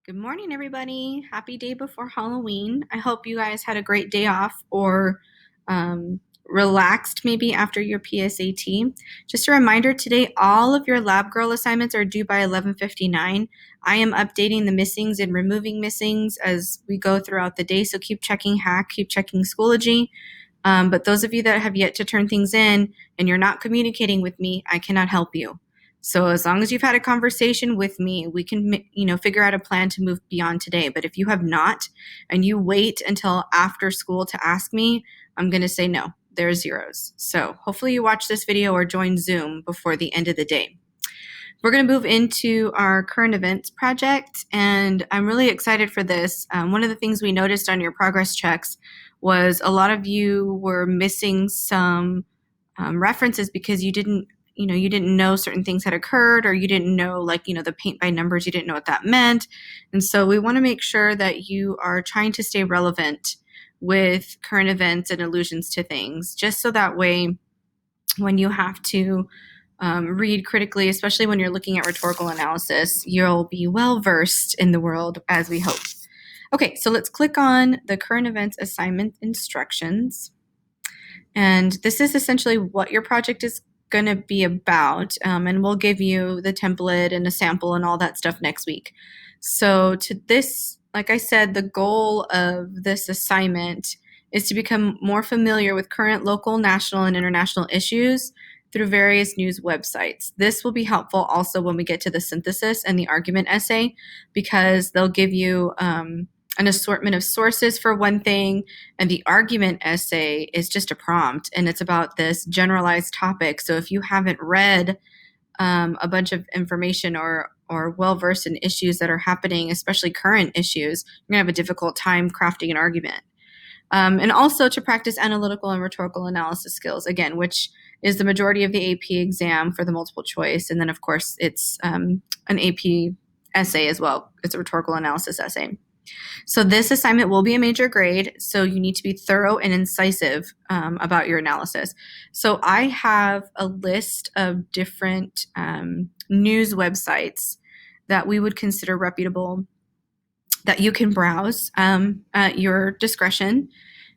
Good morning, everybody. Happy day before Halloween. I hope you guys had a great day off or relaxed maybe after your PSAT. Just a reminder today, all of your Lab Girl assignments are due by 11:59. I am updating the missings and removing missings as we go throughout the day, so keep checking Hack, keep checking Schoology. But those of you that have yet to turn things in and you're not communicating with me, I cannot help you. So as long as you've had a conversation with me, we can, figure out a plan to move beyond today. But if you have not and you wait until after school to ask me, I'm going to say no. There are zeros. So hopefully you watch this video or join Zoom before the end of the day. We're going to move into our current events project, and I'm really excited for this. One of the things we noticed on your progress checks was a lot of you were missing some references because you didn't know certain things had occurred, or you didn't know, the paint by numbers, you didn't know what that meant. And so we want to make sure that you are trying to stay relevant with current events and allusions to things, just so that way when you have to read critically, especially when you're looking at rhetorical analysis, you'll be well versed in the world, as we hope. Okay, so let's click on the current events assignment instructions. And this is essentially what your project is going to be about. And we'll give you the template and a sample and all that stuff next week. So to this, like I said, the goal of this assignment is to become more familiar with current local, national, and international issues through various news websites. This will be helpful also when we get to the synthesis and the argument essay, because they'll give you an assortment of sources for one thing, and the argument essay is just a prompt, and it's about this generalized topic. So if you haven't read a bunch of information or well-versed in issues that are happening, especially current issues, you're going to have a difficult time crafting an argument. And also to practice analytical and rhetorical analysis skills, again, which is the majority of the AP exam for the multiple choice. And then, of course, it's an AP essay as well. It's a rhetorical analysis essay. So this assignment will be a major grade, so you need to be thorough and incisive about your analysis. So I have a list of different news websites that we would consider reputable that you can browse at your discretion.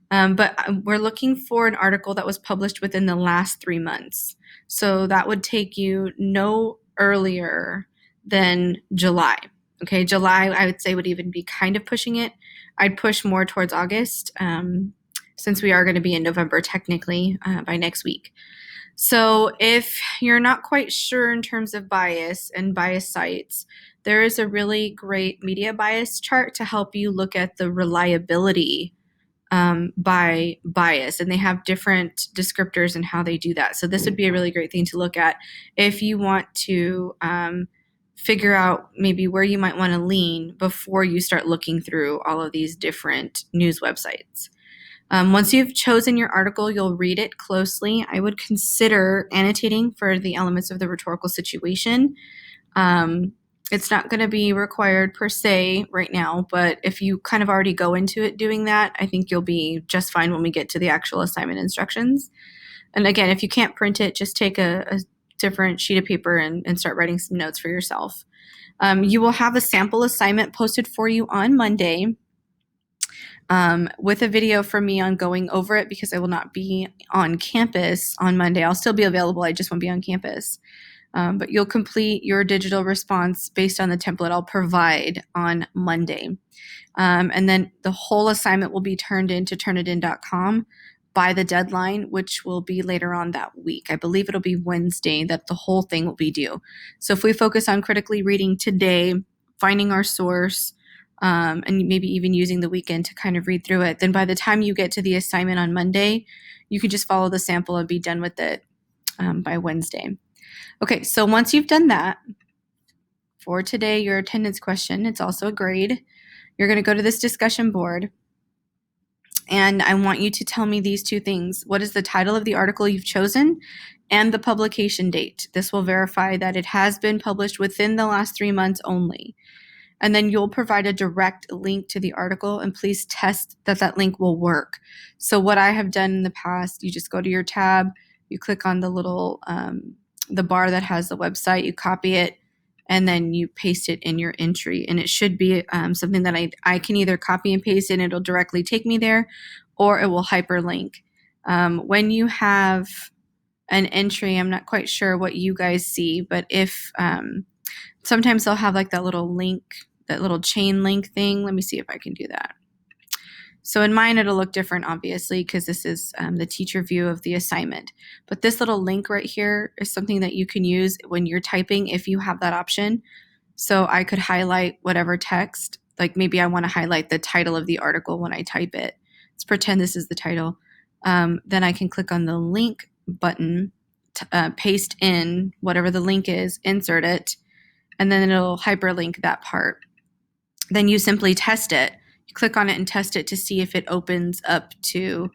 But we're looking for an article that was published within the last 3 months. So that would take you no earlier than July. Okay, July, I would say, would even be kind of pushing it. I'd push more towards August, since we are going to be in November technically by next week. So if you're not quite sure in terms of bias and bias sites, there is a really great media bias chart to help you look at the reliability by bias, and they have different descriptors and how they do that. So this would be a really great thing to look at if you want to figure out maybe where you might want to lean before you start looking through all of these different news websites. Once you've chosen your article, you'll read it closely. I would consider annotating for the elements of the rhetorical situation. It's not going to be required per se right now, but if you kind of already go into it doing that, I think you'll be just fine when we get to the actual assignment instructions. And again, if you can't print it, just take a different sheet of paper and start writing some notes for yourself. You will have a sample assignment posted for you on Monday with a video from me on going over it, because I will not be on campus on Monday. I'll still be available. I just won't be on campus. But you'll complete your digital response based on the template I'll provide on Monday. And then the whole assignment will be turned into turnitin.com by the deadline, which will be later on that week. I believe it'll be Wednesday that the whole thing will be due. So if we focus on critically reading today, finding our source, and maybe even using the weekend to kind of read through it, then by the time you get to the assignment on Monday, you can just follow the sample and be done with it by Wednesday. Okay, so once you've done that, for today, your attendance question, it's also a grade. You're going to go to this discussion board, and I want you to tell me these two things. What is the title of the article you've chosen and the publication date? This will verify that it has been published within the last 3 months only. And then you'll provide a direct link to the article, and please test that that link will work. So what I have done in the past, you just go to your tab, you click on the little the bar that has the website, you copy it, and then you paste it in your entry. And it should be something that I can either copy and paste and it'll directly take me there, or it will hyperlink. When you have an entry, I'm not quite sure what you guys see, but if sometimes they'll have like that little link, that little chain link thing. Let me see if I can do that. So in mine, it'll look different, obviously, because this is the teacher view of the assignment. But this little link right here is something that you can use when you're typing if you have that option. So I could highlight whatever text, like maybe I want to highlight the title of the article when I type it. Let's pretend this is the title. Then I can click on the link button, paste in whatever the link is, insert it, and then it'll hyperlink that part. Then you simply test it. You click on it and test it to see if it opens up to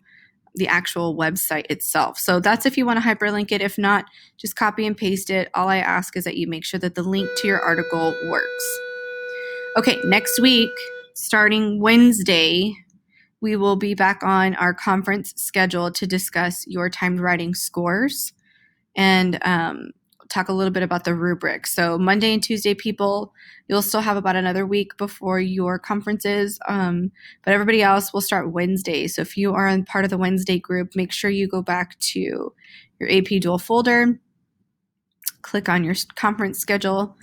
the actual website itself. So that's if you want to hyperlink it. If not, just copy and paste it. All I ask is that you make sure that the link to your article works. Okay, next week, starting Wednesday, we will be back on our conference schedule to discuss your timed writing scores and talk a little bit about the rubric. So Monday and Tuesday, people, you'll still have about another week before your conferences, but everybody else will start Wednesday. So if you are in part of the Wednesday group, make sure you go back to your AP Dual folder, click on your conference schedule,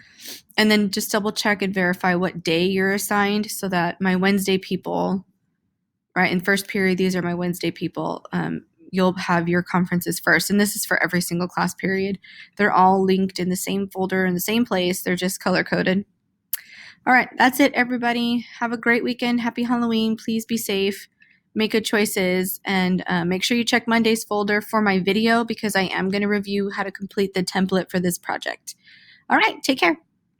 and then just double check and verify what day you're assigned so that my Wednesday people, right, in first period, these are my Wednesday people, you'll have your conferences first. And this is for every single class period. They're all linked in the same folder in the same place. They're just color-coded. All right, that's it, everybody. Have a great weekend. Happy Halloween. Please be safe. Make good choices. And make sure you check Monday's folder for my video because I am going to review how to complete the template for this project. All right, take care.